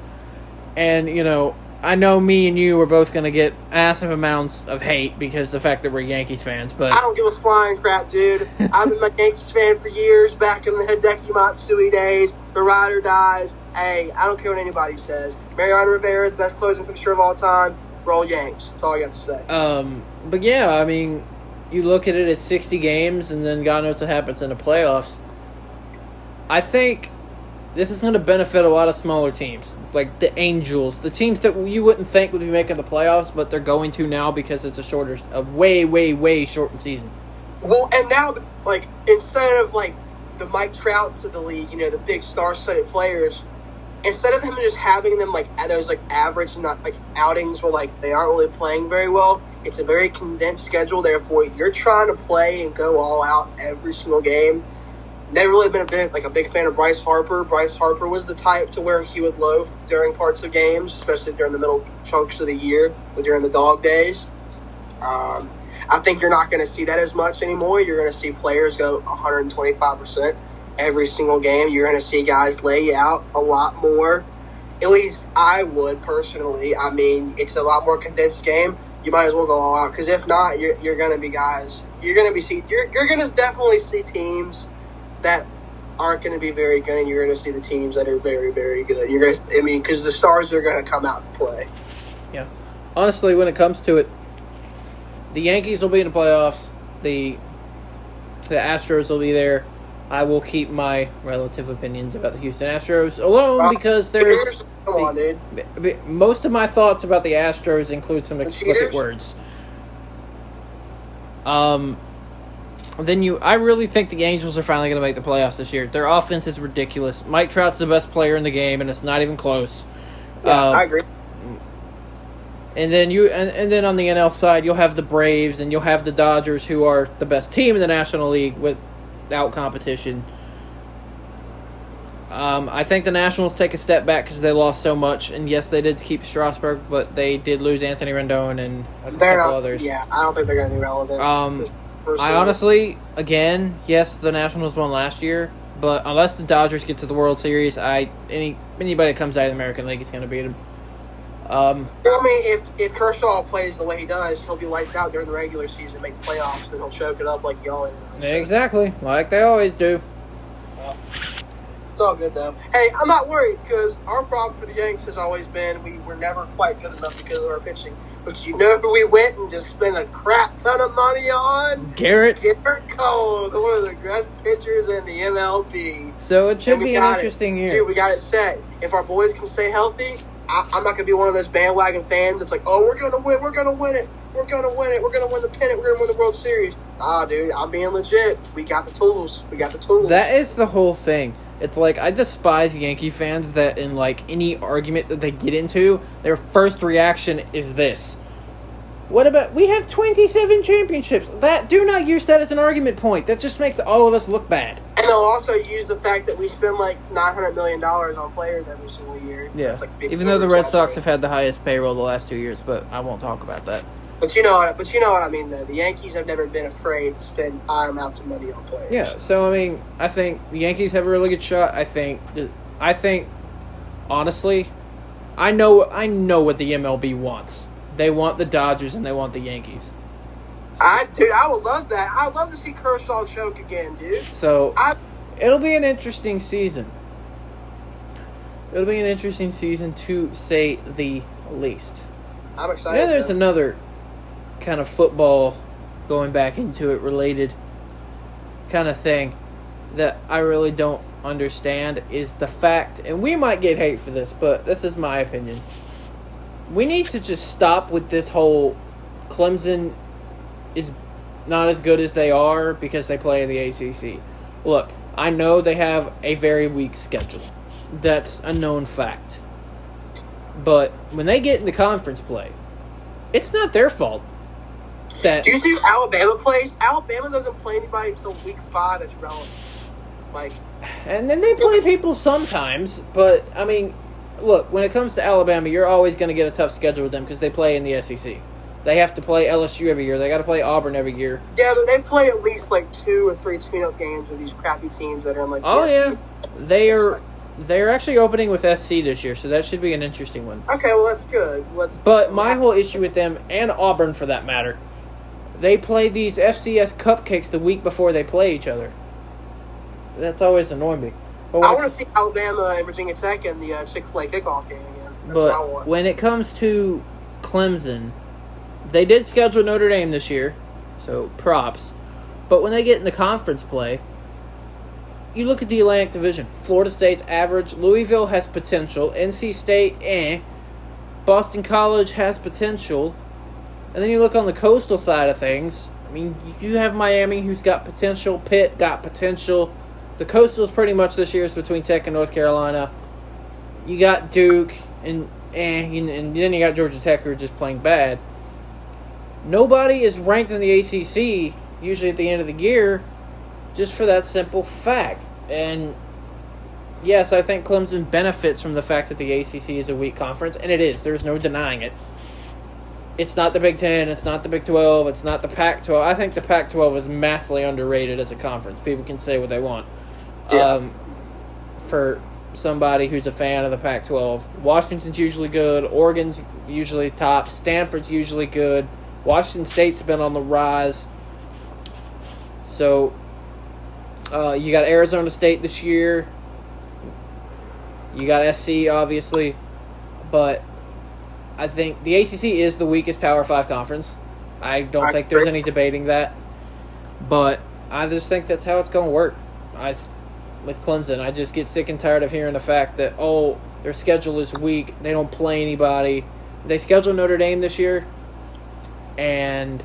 [SPEAKER 1] And, I know me and you are both going to get massive amounts of hate because of the fact that we're Yankees fans. But
[SPEAKER 2] I don't give a flying crap, dude. I've been a Yankees fan for years, back in the Hideki Matsui days, the ride or dies. Hey, I don't care what anybody says. Mariano Rivera is the best closing pitcher of all time. Roll Yanks. That's all I got to say.
[SPEAKER 1] But yeah, I mean, you look at it at 60 games, and then God knows what happens in the playoffs. I think this is going to benefit a lot of smaller teams, like the Angels, the teams that you wouldn't think would be making the playoffs, but they're going to now because it's a way, way, way shortened season.
[SPEAKER 2] Well, and now, like, instead of, like, the Mike Trouts of the league, the big star-studded players, instead of them just having them, like, those, like, average, not, like, outings where, like, they aren't really playing very well, it's a very condensed schedule. Therefore, you're trying to play and go all out every single game. Never really been a big fan of Bryce Harper. Bryce Harper was the type to where he would loaf during parts of games, especially during the middle chunks of the year, or during the dog days. I think you're not going to see that as much anymore. You're going to see players go 125% every single game. You're going to see guys lay out a lot more. At least I would personally. I mean, it's a lot more condensed game. You might as well go all out, because if not, you're going to be guys. You're going to definitely see teams that aren't going to be very good, and you're going to see the teams that are very, very good. Because the stars are going to come out to play.
[SPEAKER 1] Yeah. Honestly, when it comes to it, the Yankees will be in the playoffs. The Astros will be there. I will keep my relative opinions about the Houston Astros alone because there's...
[SPEAKER 2] Come on, dude.
[SPEAKER 1] Most of my thoughts about the Astros include some explicit words. I really think the Angels are finally going to make the playoffs this year. Their offense is ridiculous. Mike Trout's the best player in the game, and it's not even close.
[SPEAKER 2] Yeah, I agree.
[SPEAKER 1] And then and then on the NL side, you'll have the Braves and you'll have the Dodgers, who are the best team in the National League without competition. I think the Nationals take a step back because they lost so much, and yes, they did keep Strasburg, but they did lose Anthony Rendon and a couple others.
[SPEAKER 2] Yeah, I don't think they're going to be relevant.
[SPEAKER 1] I honestly, again, yes, the Nationals won last year, but unless the Dodgers get to the World Series, anybody that comes out of the American League is going to beat them.
[SPEAKER 2] I mean, if Kershaw plays the way he does, he'll be lights out during the regular season, make the playoffs, and he'll choke it up like he always does.
[SPEAKER 1] Exactly, like they always do.
[SPEAKER 2] It's all good, though. Hey, I'm not worried because our problem for the Yanks has always been we were never quite good enough because of our pitching. But you know who we went and just spent a crap ton of money on?
[SPEAKER 1] Garrett
[SPEAKER 2] Cole, one of the best pitchers in the MLB.
[SPEAKER 1] So it should be an interesting year.
[SPEAKER 2] Dude, we got it set. If our boys can stay healthy, I'm not going to be one of those bandwagon fans that's like, oh, we're going to win it. We're going to win the pennant. We're going to win the World Series. Nah, dude, I'm being legit. We got the tools.
[SPEAKER 1] That is the whole thing. It's like, I despise Yankee fans that in, like, any argument that they get into, their first reaction is this. What about, we have 27 championships. Do not use that as an argument point. That just makes all of us look bad.
[SPEAKER 2] And they'll also use the fact that we spend, like, $900 million on players every single year.
[SPEAKER 1] Yeah, even though the Red Sox have had the highest payroll the last 2 years, but I won't talk about that.
[SPEAKER 2] But you know what I mean, though. The Yankees have never been afraid to spend high amounts of money on players.
[SPEAKER 1] Yeah, so, I mean, I think the Yankees have a really good shot. I think, honestly, I know what the MLB wants. They want the Dodgers and they want the Yankees.
[SPEAKER 2] I would love that. I'd love to see Kershaw choke again, dude.
[SPEAKER 1] So, it'll be an interesting season. It'll be an interesting season, to say the least.
[SPEAKER 2] I'm excited.
[SPEAKER 1] There's another kind of football going back into it related kind of thing that I really don't understand is the fact, and we might get hate for this, but this is my opinion. We need to just stop with this whole Clemson is not as good as they are because they play in the ACC. Look, I know they have a very weak schedule. That's a known fact. But when they get into conference play, it's not their fault. Do
[SPEAKER 2] you see Alabama plays? Alabama doesn't play anybody until week 5 that's relevant.
[SPEAKER 1] And then they play people sometimes, but, I mean, look, when it comes to Alabama, you're always going to get a tough schedule with them because they play in the SEC. They have to play LSU every year. They got to play Auburn every year.
[SPEAKER 2] Yeah, but they play at least, 2 or 3 tune-up games with these crappy teams that are
[SPEAKER 1] yeah. They're actually opening with SC this year, so that should be an interesting one.
[SPEAKER 2] Okay, well, that's good.
[SPEAKER 1] But my whole issue with them, and Auburn for that matter, they play these FCS cupcakes the week before they play each other. That's always annoyed me.
[SPEAKER 2] I want to see Alabama and Virginia Tech in the Chick-fil-A kickoff game again. That's what I want.
[SPEAKER 1] When it comes to Clemson, they did schedule Notre Dame this year, so props. But when they get into conference play, you look at the Atlantic Division. Florida State's average. Louisville has potential. NC State, Boston College has potential. And then you look on the coastal side of things. I mean, you have Miami, who's got potential. Pitt got potential. The coastal is pretty much this year is between Tech and North Carolina. You got Duke, and then you got Georgia Tech, who are just playing bad. Nobody is ranked in the ACC, usually at the end of the year, just for that simple fact. And yes, I think Clemson benefits from the fact that the ACC is a weak conference, and it is. There's no denying it. It's not the Big Ten. It's not the Big 12. It's not the Pac-12. I think the Pac-12 is massively underrated as a conference. People can say what they want.
[SPEAKER 2] Yeah.
[SPEAKER 1] For somebody who's a fan of the Pac-12, Washington's usually good. Oregon's usually top. Stanford's usually good. Washington State's been on the rise. So, you got Arizona State this year. You got SC, obviously. But I think the ACC is the weakest Power 5 conference. I don't think there's any debating that. But I just think that's how it's going to work. With Clemson, I just get sick and tired of hearing the fact that, their schedule is weak. They don't play anybody. They scheduled Notre Dame this year. And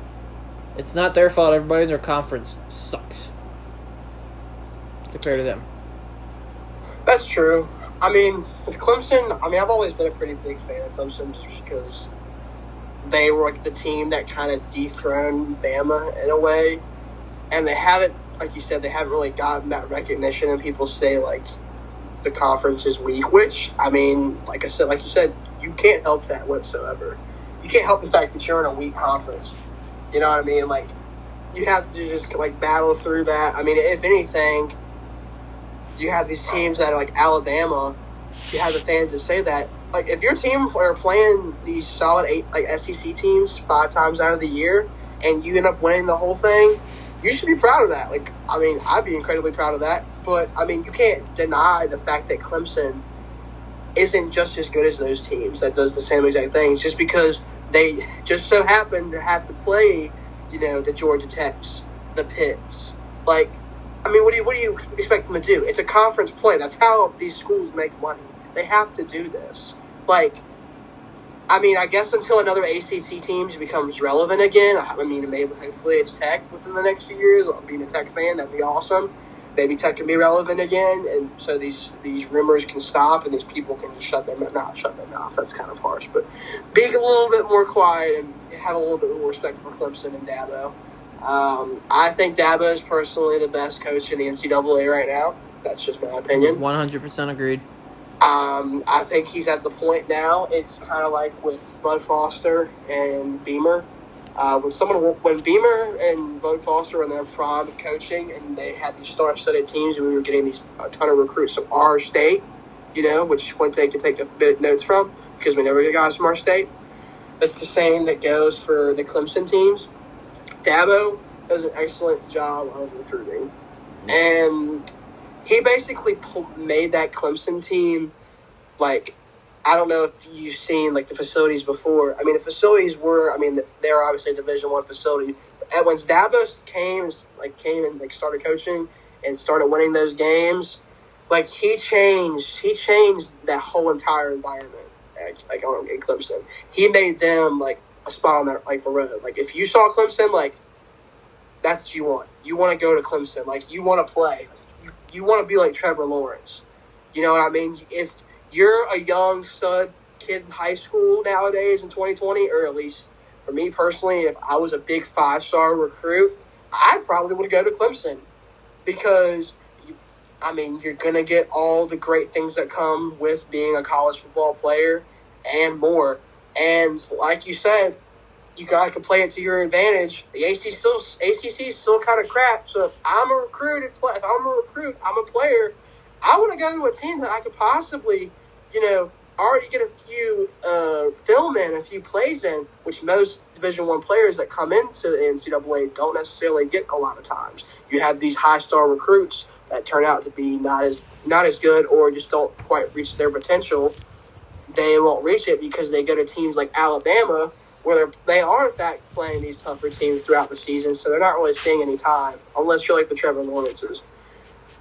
[SPEAKER 1] it's not their fault. Everybody in their conference sucks compared to them.
[SPEAKER 2] That's true. I mean, with Clemson, I've always been a pretty big fan of Clemson just because they were the team that kind of dethroned Bama in a way. And they haven't, like you said, they haven't really gotten that recognition, and people say, the conference is weak, which, I mean, like you said, you can't help that whatsoever. You can't help the fact that you're in a weak conference. You know what I mean? Like, you have to just, like, battle through that. I mean, if anything, you have these teams that are like Alabama. You have the fans that say that. Like, if your team are playing these solid SEC teams 5 times out of the year and you end up winning the whole thing, you should be proud of that. Like, I mean, I'd be incredibly proud of that. But, I mean, you can't deny the fact that Clemson isn't just as good as those teams that does the same exact things just because they just so happen to have to play, the Georgia Techs, the Pitts. Like, I mean, what do you expect them to do? It's a conference play. That's how these schools make money. They have to do this. Like, I mean, I guess until another ACC team becomes relevant again, I mean, maybe hopefully it's Tech within the next few years. Being a Tech fan, that'd be awesome. Maybe Tech can be relevant again, and so these rumors can stop, and these people can just shut their mouth. That's kind of harsh, but be a little bit more quiet and have a little bit more respect for Clemson and Dabo. I think Dabo is personally the best coach in the NCAA right now. That's just my opinion.
[SPEAKER 1] 100% agreed.
[SPEAKER 2] I think he's at the point now. It's kind of like with Bud Foster and Beamer. When Beamer and Bud Foster were in their prime of coaching, and they had these star-studded teams, and we were getting a ton of recruits from our state, which one they can take a bit of notes from because we never get guys from our state. That's the same that goes for the Clemson teams. Dabo does an excellent job of recruiting, and he basically made that Clemson team, like, I don't know if you've seen, like, the facilities before. I mean, the facilities they're obviously a Division I facility. And when Dabo came and started coaching and started winning those games, like, he changed that whole entire environment, like, in Clemson. He made them, like, a spot on that, like, the road. Like, if you saw Clemson, like, that's what you want. You want to go to Clemson. Like, you want to play. You want to be like Trevor Lawrence. You know what I mean? If you're a young stud kid in high school nowadays in 2020, or at least for me personally, if I was a big 5-star recruit, I probably would go to Clemson because, you're going to get all the great things that come with being a college football player and more. And like you said, you got to play it to your advantage. The ACC is still kind of crap. So if I'm a recruit, I'm a player, I want to go to a team that I could possibly, already get a few film in, a few plays in, which most Division I players that come into the NCAA don't necessarily get a lot of times. You have these high-star recruits that turn out to be not as good or just don't quite reach their potential. They won't reach it because they go to teams like Alabama, where they are, in fact, playing these tougher teams throughout the season, so they're not really seeing any time, unless you're like the Trevor Lawrences.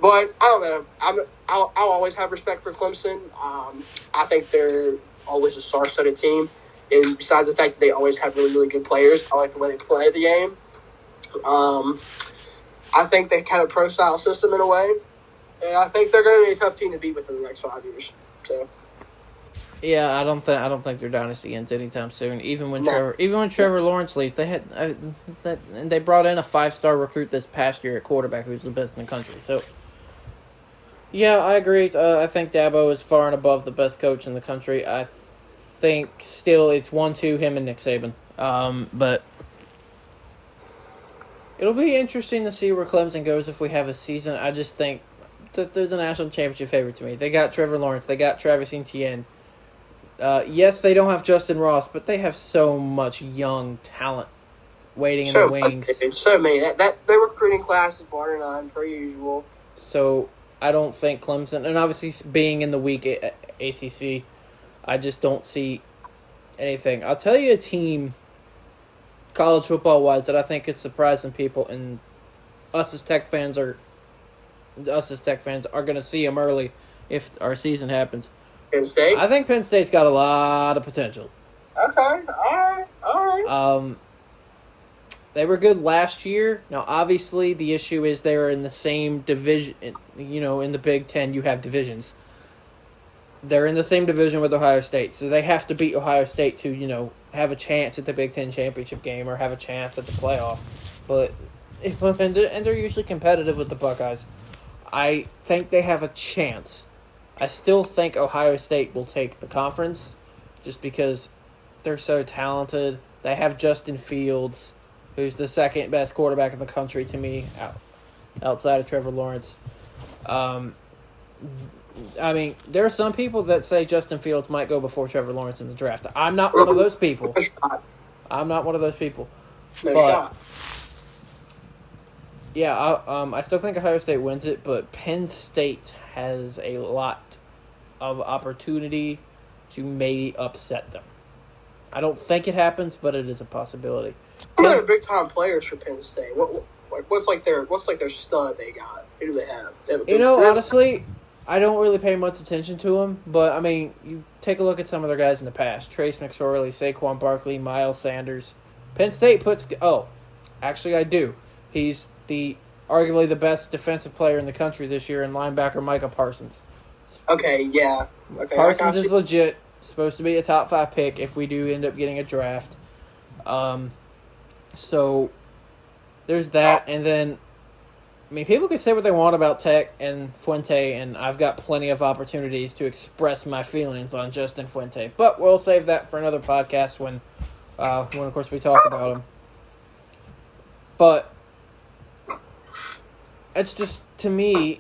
[SPEAKER 2] But, I don't know. I'll always have respect for Clemson. I think they're always a star-studded team. And besides the fact that they always have really, really good players, I like the way they play the game. I think they have a pro-style system in a way. And I think they're going to be a tough team to beat within the next 5 years. So...
[SPEAKER 1] Yeah, I don't think their dynasty ends anytime soon. Even when Trevor Lawrence leaves, they brought in a 5-star recruit this past year at quarterback who's the best in the country. So, yeah, I agree. I think Dabo is far and above the best coach in the country. I think still it's 1-2 him and Nick Saban. But it'll be interesting to see where Clemson goes if we have a season. I just think that they're the national championship favorite to me. They got Trevor Lawrence. They got Travis Etienne. Yes, they don't have Justin Ross, but they have so much young talent waiting in the wings.
[SPEAKER 2] So many. That their recruiting class is bar none, per usual.
[SPEAKER 1] So I don't think Clemson, and obviously being in the weak ACC, I just don't see anything. I'll tell you a team, college football-wise, that I think could surprise some people, and us as Tech fans are going to see them early if our season happens.
[SPEAKER 2] Penn State?
[SPEAKER 1] I think Penn State's got a lot of potential.
[SPEAKER 2] Okay, all right.
[SPEAKER 1] They were good last year. Now, obviously, the issue is they were in the same division. In the Big Ten, you have divisions. They're in the same division with Ohio State, so they have to beat Ohio State to, have a chance at the Big Ten championship game or have a chance at the playoff. And they're usually competitive with the Buckeyes. I think they have a chance. I still think Ohio State will take the conference just because they're so talented. They have Justin Fields, who's the second best quarterback in the country to me, outside of Trevor Lawrence. I mean, there are some people that say Justin Fields might go before Trevor Lawrence in the draft. I'm not one of those people. I'm not one of those people.
[SPEAKER 2] No
[SPEAKER 1] but,
[SPEAKER 2] shot.
[SPEAKER 1] Yeah, I still think Ohio State wins it, but Penn State has a lot of opportunity to maybe upset them. I don't think it happens, but it is a possibility.
[SPEAKER 2] What are big time players for Penn State? What's their stud they got? Who do they have?
[SPEAKER 1] Honestly, I don't really pay much attention to them, but I mean, you take a look at some of their guys in the past: Trace McSorley, Saquon Barkley, Miles Sanders. Penn State actually I do. He's arguably the best defensive player in the country this year in linebacker Micah Parsons.
[SPEAKER 2] Okay, yeah. Okay,
[SPEAKER 1] Parsons is legit. Supposed to be a top 5 pick if we do end up getting a draft. So there's that, and then I mean, people can say what they want about Tech and Fuente, and I've got plenty of opportunities to express my feelings on Justin Fuente. But we'll save that for another podcast when of course, we talk about him. But it's just, to me,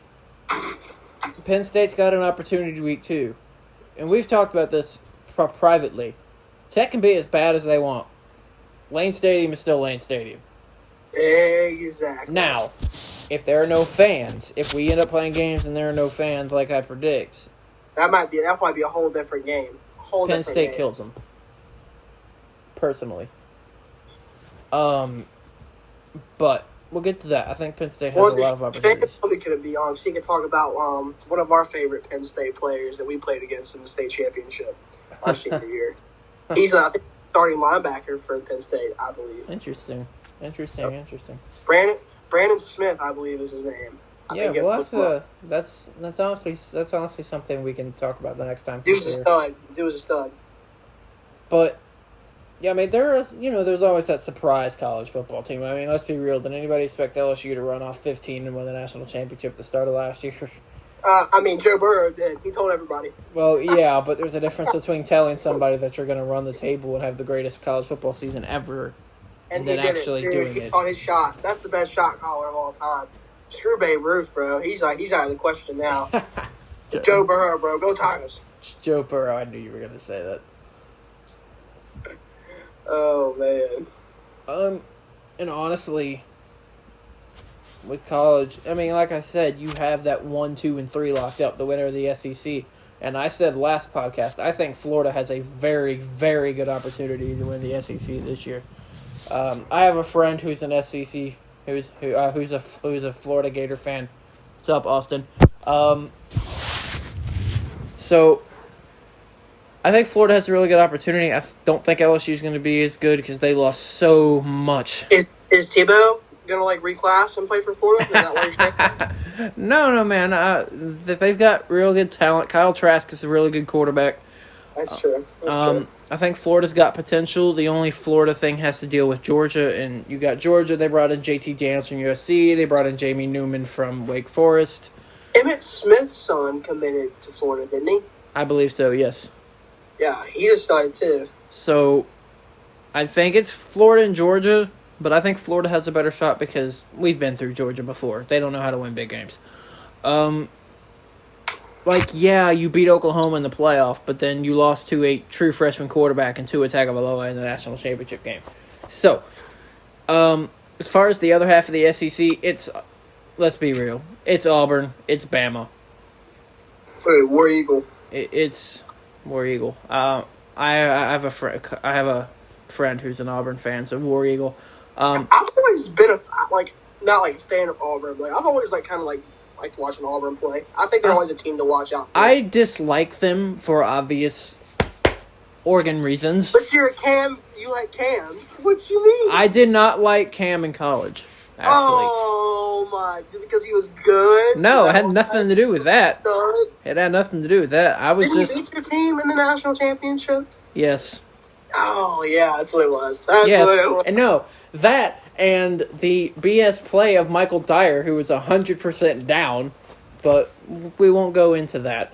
[SPEAKER 1] Penn State's got an opportunity week 2. And we've talked about this privately. Tech can be as bad as they want. Lane Stadium is still Lane Stadium.
[SPEAKER 2] Exactly.
[SPEAKER 1] Now, if there are no fans, if we end up playing games and there are no fans like I predict,
[SPEAKER 2] that might be a whole different game.
[SPEAKER 1] Penn State kills them. Personally. But we'll get to that. I think Penn State has a lot of opportunities.
[SPEAKER 2] We could be on. So you can talk about one of our favorite Penn State players that we played against in the state championship our senior year. He's I think starting linebacker for Penn State, I believe.
[SPEAKER 1] Interesting.
[SPEAKER 2] Brandon Smith, I believe, is his name.
[SPEAKER 1] We'll have to. That's honestly something we can talk about the next time.
[SPEAKER 2] He was a stud.
[SPEAKER 1] But yeah, I mean, there's always that surprise college football team. I mean, let's be real. Did anybody expect LSU to run off 15 and win the national championship at the start of last year?
[SPEAKER 2] I mean, Joe Burrow did. He told everybody.
[SPEAKER 1] Well, yeah, but there's a difference between telling somebody that you're going to run the table and have the greatest college football season ever, and then actually doing it.
[SPEAKER 2] He caught his shot. That's the best shot caller of all time. Screw Babe Ruth, bro. He's out of the question now. Joe Burrow, bro. Go Tigers.
[SPEAKER 1] Joe Burrow. I knew you were going to say that.
[SPEAKER 2] Oh, man.
[SPEAKER 1] And honestly, with college, I mean, like I said, you have that 1, 2, and 3 locked up, the winner of the SEC. And I said last podcast, I think Florida has a very, very good opportunity to win the SEC this year. I have a friend who's an SEC, who's a Florida Gator fan. What's up, Austin? So I think Florida has a really good opportunity. I don't think LSU is going to be as good because they lost so much.
[SPEAKER 2] Is Tebow going to reclass and play for Florida? Is that what you're saying?
[SPEAKER 1] No, man. They've got real good talent. Kyle Trask is a really good quarterback.
[SPEAKER 2] That's true. True.
[SPEAKER 1] I think Florida's got potential. The only Florida thing has to deal with Georgia, and you got Georgia. They brought in JT Daniels from USC. They brought in Jamie Newman from Wake Forest.
[SPEAKER 2] Emmitt Smith's son committed to Florida, didn't he?
[SPEAKER 1] I believe so, yes.
[SPEAKER 2] Yeah, he's a stud too. So,
[SPEAKER 1] I think it's Florida and Georgia, but I think Florida has a better shot because we've been through Georgia before. They don't know how to win big games. You beat Oklahoma in the playoff, but then you lost to a true freshman quarterback and Tua Tagovailoa in the national championship game. So, as far as the other half of the SEC, let's be real, it's Auburn, it's Bama.
[SPEAKER 2] Hey, War Eagle.
[SPEAKER 1] It's War Eagle. I have a friend who's an Auburn fan, so War Eagle.
[SPEAKER 2] I've always been not a fan of Auburn. I've always liked watching Auburn play. I think they're always a team to watch out for.
[SPEAKER 1] I dislike them for obvious Oregon reasons.
[SPEAKER 2] But you like Cam. What you mean?
[SPEAKER 1] I did not like Cam in college, actually.
[SPEAKER 2] Oh my, because he was good?
[SPEAKER 1] No, it had nothing to do with that. It had nothing to do with that.
[SPEAKER 2] Didn't he beat your team in the national championship?
[SPEAKER 1] Yes.
[SPEAKER 2] Oh, yeah, that's what it was.
[SPEAKER 1] And no, that and the BS play of Michael Dyer, who was 100% down, but we won't go into that.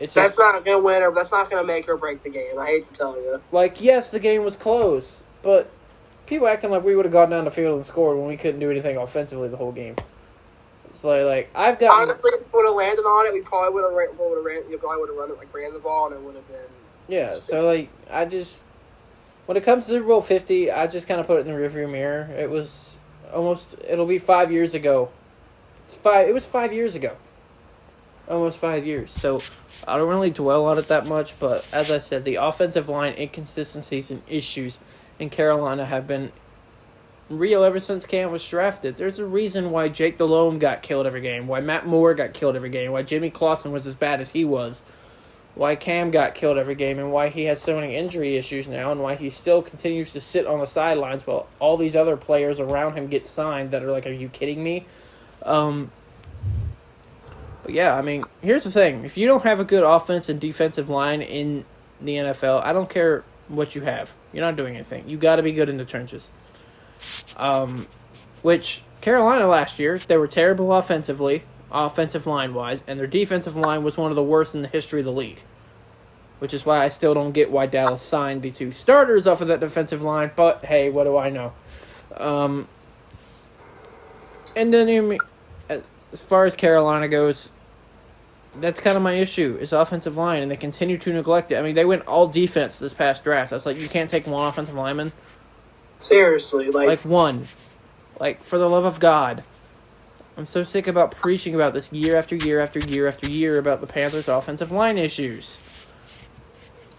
[SPEAKER 1] It's
[SPEAKER 2] That's
[SPEAKER 1] just,
[SPEAKER 2] not going to win or that's not going to make or break the game. I hate to tell you.
[SPEAKER 1] like, yes, the game was close, but people acting like we would have gone down the field and scored when we couldn't do anything offensively the whole game. It's like I've got
[SPEAKER 2] honestly, if we would have landed on it, we probably would have ran. You probably would have ran the ball, and it would have been.
[SPEAKER 1] yeah. So like I just when it comes to Super Bowl 50, I just kind of put it in the rearview mirror. It was it'll be 5 years ago. It was 5 years ago. Almost 5 years. So I don't really dwell on it that much, but as I said, the offensive line inconsistencies and issues in Carolina have been real ever since Cam was drafted. There's a reason why Jake Delhomme got killed every game, why Matt Moore got killed every game, why Jimmy Clausen was as bad as he was, why Cam got killed every game, and why he has so many injury issues now, and why he still continues to sit on the sidelines while all these other players around him get signed that are like, are you kidding me? But yeah, I mean, here's the thing. If you don't have a good offense and defensive line in the NFL, I don't care what you have. You're not doing anything. You got to be good in the trenches. Which Carolina last year, they were terrible offensively, offensive line-wise, and their defensive line was one of the worst in the history of the league. Which is why I still don't get why Dallas signed the 2 starters off of that defensive line, but hey, what do I know? And then, as far as Carolina goes, that's kind of my issue, is offensive line, and they continue to neglect it. I mean, they went all defense this past draft. That's like, you can't take one offensive lineman.
[SPEAKER 2] Seriously, like
[SPEAKER 1] one. Like, for the love of God. I'm so sick about preaching about this year after year after year after year about the Panthers' offensive line issues.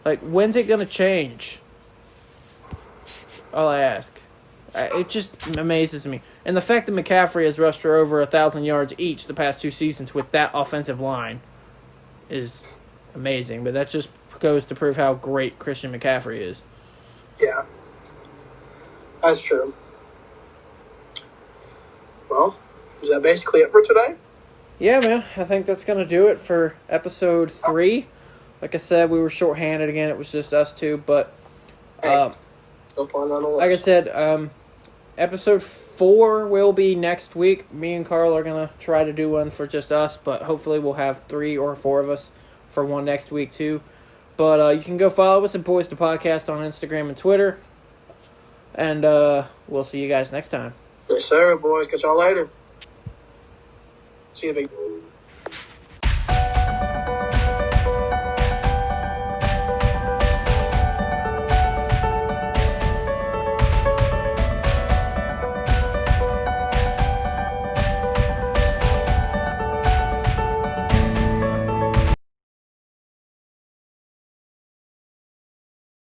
[SPEAKER 1] Like, when's it going to change? All I ask. It just amazes me. And the fact that McCaffrey has rushed for over 1,000 yards each the past 2 seasons with that offensive line is amazing. But that just goes to prove how great Christian McCaffrey is.
[SPEAKER 2] Yeah. That's true. Well, is that basically it for today?
[SPEAKER 1] Yeah, man. I think that's going to do it for episode 3. Like I said, we were shorthanded again. It was just us two. But,
[SPEAKER 2] Don't find on the list.
[SPEAKER 1] like I said, episode 4 will be next week. Me and Carl are going to try to do one for just us. But hopefully we'll have 3 or 4 of us for one next week, too. But you can go follow us at Boyz the Podcast on Instagram and Twitter. And we'll see you guys next time.
[SPEAKER 2] Yes, sir, boys. Catch y'all later. See you, big.